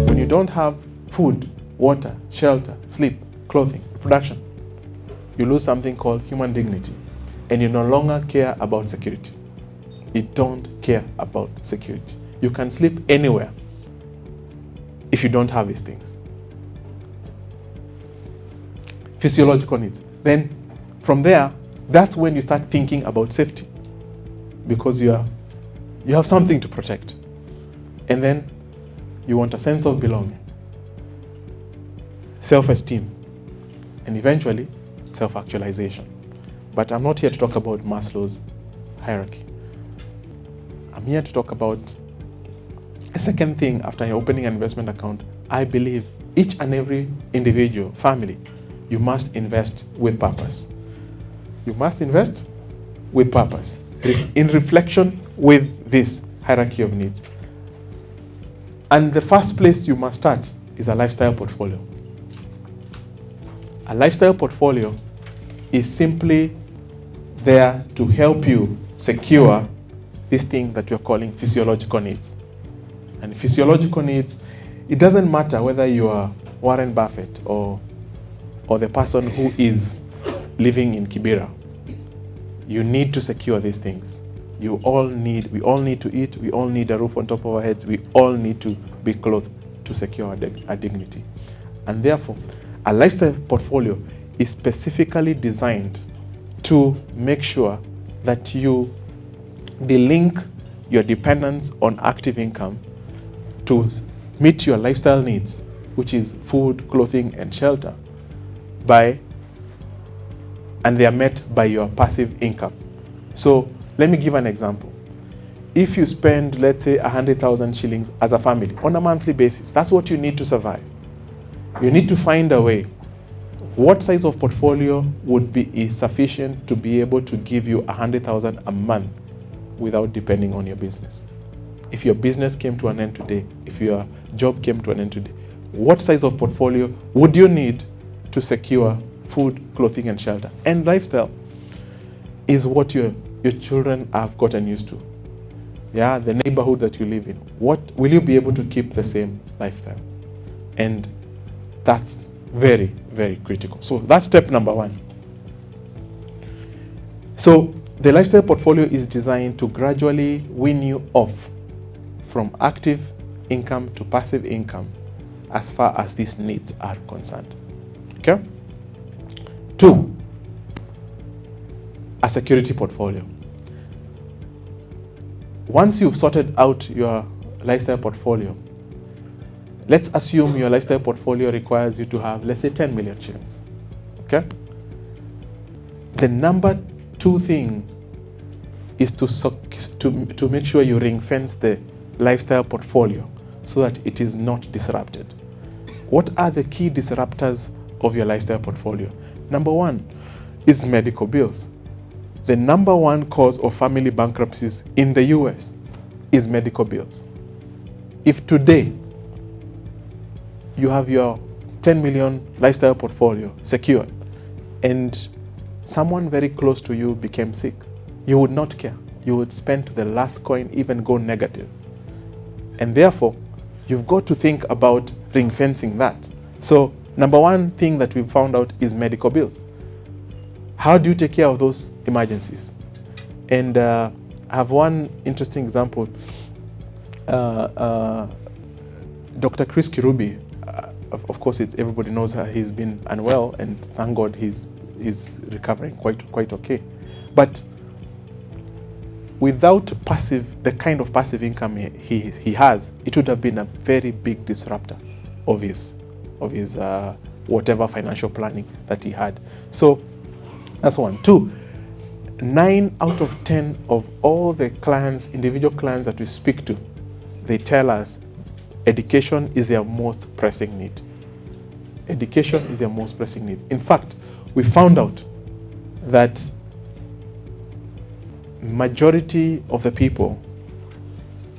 When you don't have food, water, shelter, sleep, clothing, reproduction, you lose something called human dignity, and you no longer care about security. You don't care about security. You can sleep anywhere if you don't have these things. Physiological needs. Then from there, that's when you start thinking about safety, because you have something to protect. And then you want a sense of belonging, self-esteem, and eventually self-actualization. But I'm not here to talk about Maslow's hierarchy. I'm here to talk about a second thing. After you're opening an investment account, I believe each and every individual, family, you must invest with purpose. You must invest with purpose, in reflection with this hierarchy of needs. And the first place you must start is a lifestyle portfolio. A lifestyle portfolio is simply there to help you secure this thing that you're calling physiological needs. And physiological needs, it doesn't matter whether you are Warren Buffett or the person who is living in Kibera. You need to secure these things. We all need to eat, we all need a roof on top of our heads, we all need to be clothed to secure our dignity. And therefore, a lifestyle portfolio is specifically designed to make sure that you delink your dependence on active income to meet your lifestyle needs, which is food, clothing, and shelter, and they are met by your passive income. So let me give an example. If you spend, let's say, 100,000 shillings as a family on a monthly basis, that's what you need to survive. You need to find a way. What size of portfolio would be sufficient to be able to give you 100,000 a month without depending on your business? If your business came to an end today, if your job came to an end today, what size of portfolio would you need to secure food, clothing, and shelter? And lifestyle is what your children have gotten used to. Yeah, the neighborhood that you live in. What will you be able to keep the same lifestyle? And that's very, very critical. So that's step number one. So the lifestyle portfolio is designed to gradually wean you off from active income to passive income as far as these needs are concerned. Okay? 2, a security portfolio. Once you've sorted out your lifestyle portfolio, let's assume your lifestyle portfolio requires you to have, let's say, 10 million shillings. Okay? The number 2 thing is to make sure you ring fence the lifestyle portfolio so that it is not disrupted. What are the key disruptors of your lifestyle portfolio? Number 1 is medical bills. The number 1 cause of family bankruptcies in the US is medical bills. If today you have your 10 million lifestyle portfolio secured and someone very close to you became sick, you would not care. You would spend to the last coin, even go negative. And therefore, you've got to think about ring fencing that. So number 1 thing that we found out is medical bills. How do you take care of those emergencies? And I have one interesting example. Dr. Chris Kirubi, of course, everybody knows he's been unwell, and thank God he's recovering quite okay. But without the kind of passive income he has, it would have been a very big disruptor of his whatever financial planning that he had. So that's 1. 2, 9 out of 10 of all the individual clients that we speak to, they tell us education is their most pressing need. Education is their most pressing need. In fact, we found out that majority of the people,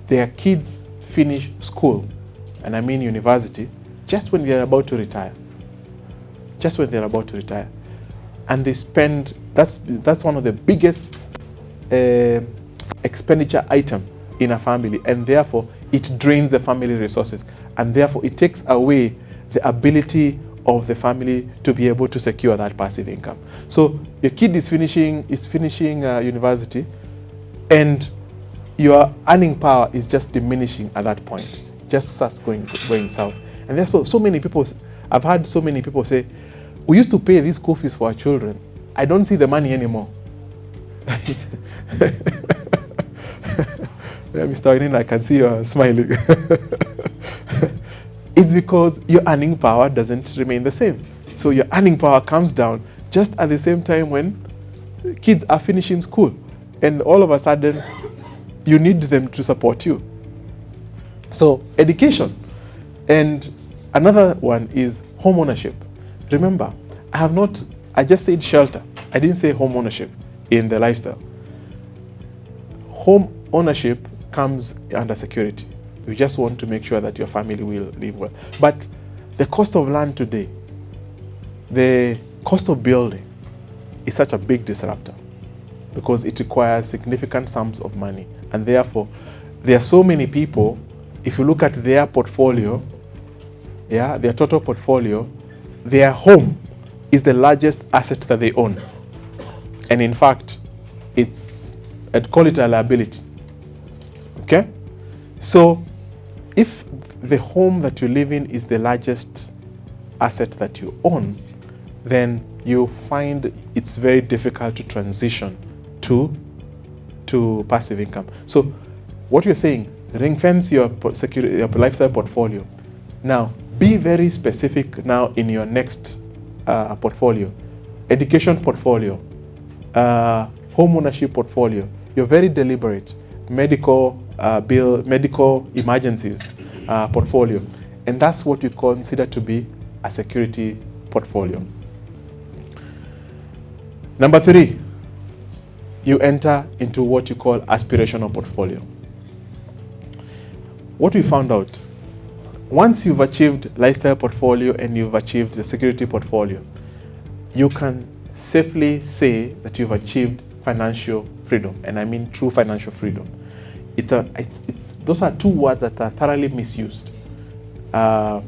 their kids finish school, and I mean university, just when they're about to retire. And they spend, that's one of the biggest expenditure item in a family, and therefore it drains the family resources, and therefore it takes away the ability of the family to be able to secure that passive income. So your kid is finishing university, and your earning power is just diminishing at that point, just starts going south. And there's so many people, I've had so many people say, we used to pay these school fees for our children. I don't see the money anymore. Yeah, Mr. Oinin, I can see you smiling. It's because your earning power doesn't remain the same. So your earning power comes down just at the same time when kids are finishing school. And all of a sudden, you need them to support you. So education. And another one is home ownership. Remember, I just said shelter. I didn't say home ownership in the lifestyle. Home ownership comes under security. You just want to make sure that your family will live well. But the cost of land today, the cost of building is such a big disruptor because it requires significant sums of money. And therefore, there are so many people, if you look at their portfolio, their total portfolio, their home is the largest asset that they own. And in fact, I'd call it a liability. Okay? So if the home that you live in is the largest asset that you own, then you find it's very difficult to transition to passive income. So what you're saying, ring fence your lifestyle portfolio. Now, be very specific now in your next portfolio. Education portfolio, home ownership portfolio. You're very deliberate. Medical emergencies portfolio. And that's what you consider to be a security portfolio. Number 3, you enter into what you call aspirational portfolio. What we found out, once you've achieved lifestyle portfolio and you've achieved the security portfolio, you can safely say that you've achieved financial freedom, and I mean true financial freedom. Those are two words that are thoroughly misused, and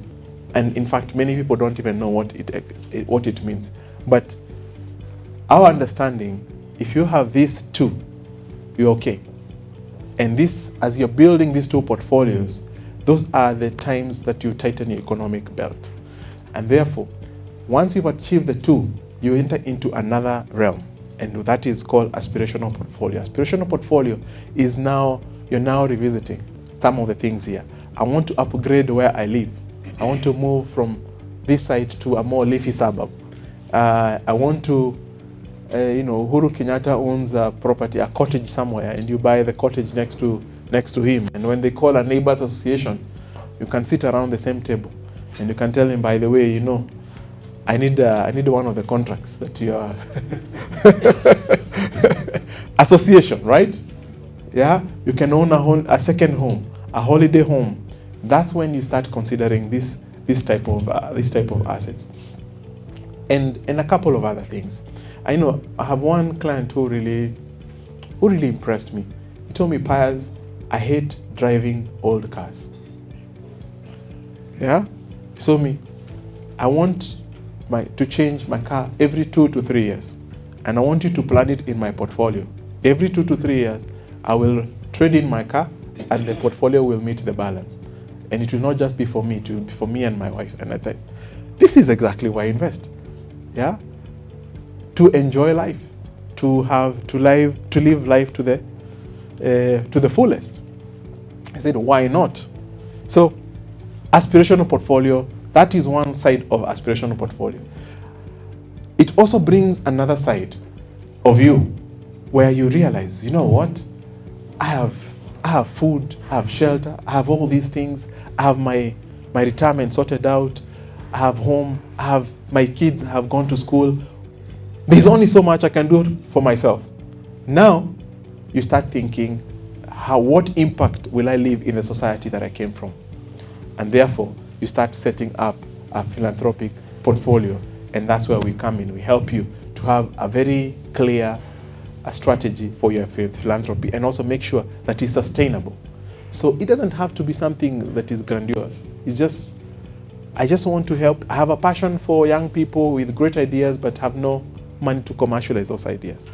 in fact, many people don't even know what it means. But our understanding, if you have these two, you're okay. And this, as you're building these two portfolios, those are the times that you tighten your economic belt. And therefore, once you've achieved the two, you enter into another realm, and that is called aspirational portfolio. Aspirational portfolio is you're now revisiting some of the things here. I want to upgrade where I live. I want to move from this side to a more leafy suburb. I want to, Uhuru Kenyatta owns a property, a cottage somewhere, and you buy the cottage next to him. And when they call a neighbors association, you can sit around the same table, and you can tell him, by the way, I need one of the contracts that you are association, right? Yeah, you can own a second home, a holiday home. That's when you start considering this type of assets, and a couple of other things. I have one client who really impressed me. He told me, Piers, I hate driving old cars. Yeah, so I want to change my car every 2 to 3 years, and I want you to plan it in my portfolio. Every 2 to 3 years, I will trade in my car, and the portfolio will meet the balance. And it will not just be for me, it will be for me and my wife. And I thought, this is exactly why I invest. Yeah, to enjoy life, to live life to the fullest. I said, why not? So, aspirational portfolio, that is one side of aspirational portfolio. It also brings another side of you where you realize, you know what? I have food, I have shelter, I have all these things, I have my retirement sorted out, I have home, I have my kids have gone to school. There's only so much I can do for myself. Now, you start thinking, what impact will I leave in the society that I came from? And therefore, you start setting up a philanthropic portfolio, and that's where we come in. We help you to have a very clear a strategy for your philanthropy, and also make sure that it's sustainable. So it doesn't have to be something that is grandiose. It's just, I just want to help. I have a passion for young people with great ideas but have no money to commercialize those ideas.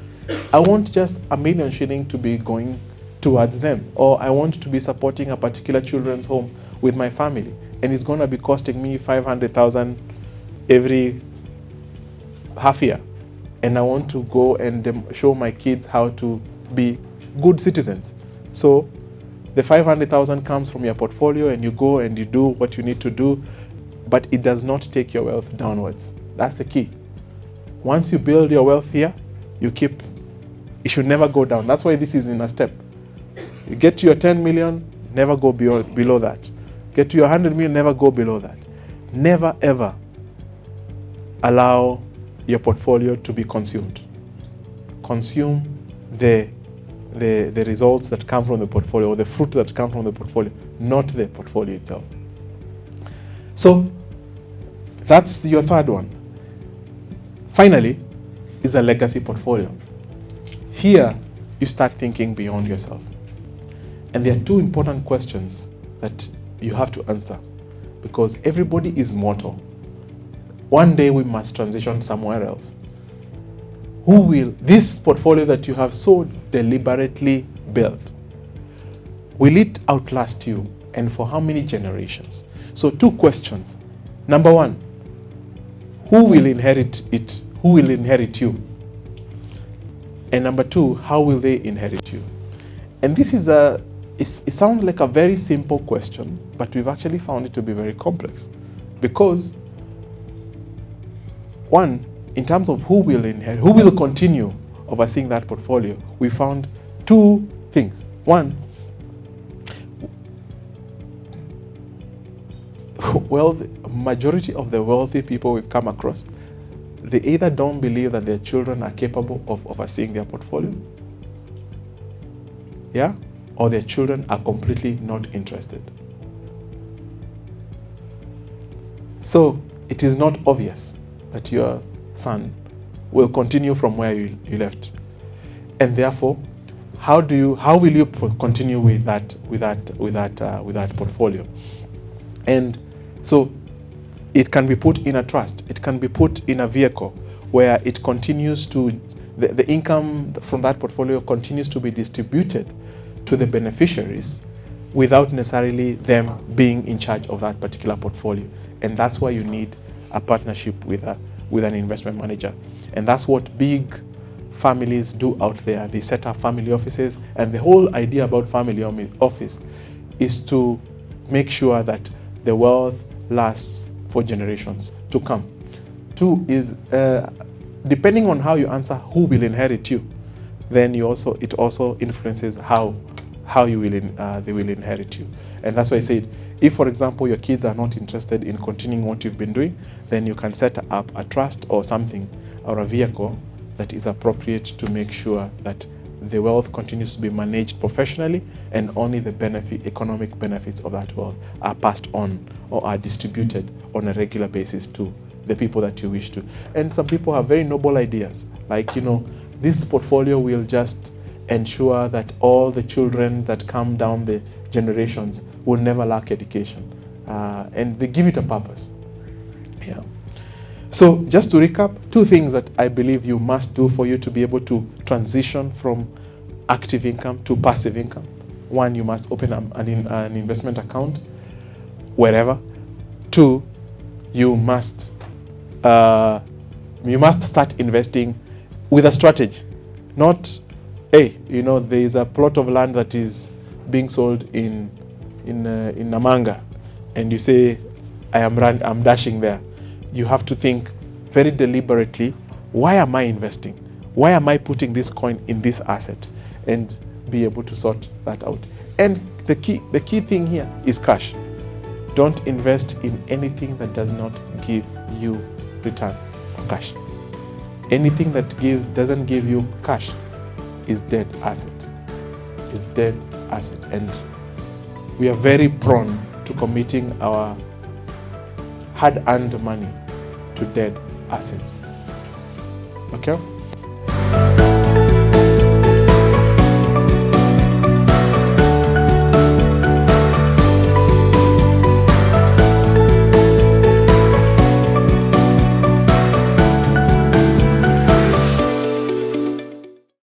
I want just $1 million shilling to be going towards them, or I want to be supporting a particular children's home with my family, and it's going to be costing me 500,000 every half year, and I want to go and show my kids how to be good citizens. So the 500,000 comes from your portfolio, and you go and you do what you need to do, but it does not take your wealth downwards. That's the key. Once you build your wealth here, it should never go down. That's why this is in a step. You get to your 10 million, never go below that. Get to your 100 million, never go below that. Never ever allow your portfolio to be consumed. Consume the results that come from the portfolio, or the fruit that come from the portfolio, not the portfolio itself. So that's your third one. Finally, is a legacy portfolio. Here, you start thinking beyond yourself. And there are two important questions that you have to answer, because everybody is mortal. One day we must transition somewhere else. Who will, this portfolio that you have so deliberately built, will it outlast you, and for how many generations? So two questions. Number one, who will inherit it? Who will inherit you? And number two, how will they inherit you? And this is it sounds like a very simple question, but we've actually found it to be very complex. Because one, in terms of who will inherit, who will continue overseeing that portfolio, we found two things. One, well, the majority of the wealthy people we've come across, they either don't believe that their children are capable of overseeing their portfolio, yeah, or their children are completely not interested. So it is not obvious that your son will continue from where you left, and therefore, how will you continue with that portfolio? And so it can be put in a trust. It can be put in a vehicle where it continues to, the income from that portfolio continues to be distributed to the beneficiaries without necessarily them being in charge of that particular portfolio. And that's why you need a partnership with an investment manager. And that's what big families do out there. They set up family offices, and the whole idea about family office is to make sure that the wealth lasts for generations to come. Two is, depending on how you answer who will inherit you, then it also influences how they will inherit you. And that's why I said, if, for example, your kids are not interested in continuing what you've been doing, then you can set up a trust or something, or a vehicle that is appropriate to make sure that the wealth continues to be managed professionally, and only the economic benefits of that wealth are passed on or are distributed on a regular basis to the people that you wish to. And some people have very noble ideas, like, this portfolio will just ensure that all the children that come down the generations will never lack education. And they give it a purpose. Yeah. So just to recap, two things that I believe you must do for you to be able to transition from active income to passive income. One, you must open an investment account wherever. Two, you must start investing with a strategy. Not, hey, there is a plot of land that is being sold in Namanga, and you say, I'm dashing there. You have to think very deliberately, why am I investing? Why am I putting this coin in this asset? And be able to sort that out. And the key thing here is cash. Don't invest in anything that does not give you return of cash. Anything that doesn't give you cash is dead asset. Is dead asset. And we are very prone to committing our hard-earned money to dead assets. Okay?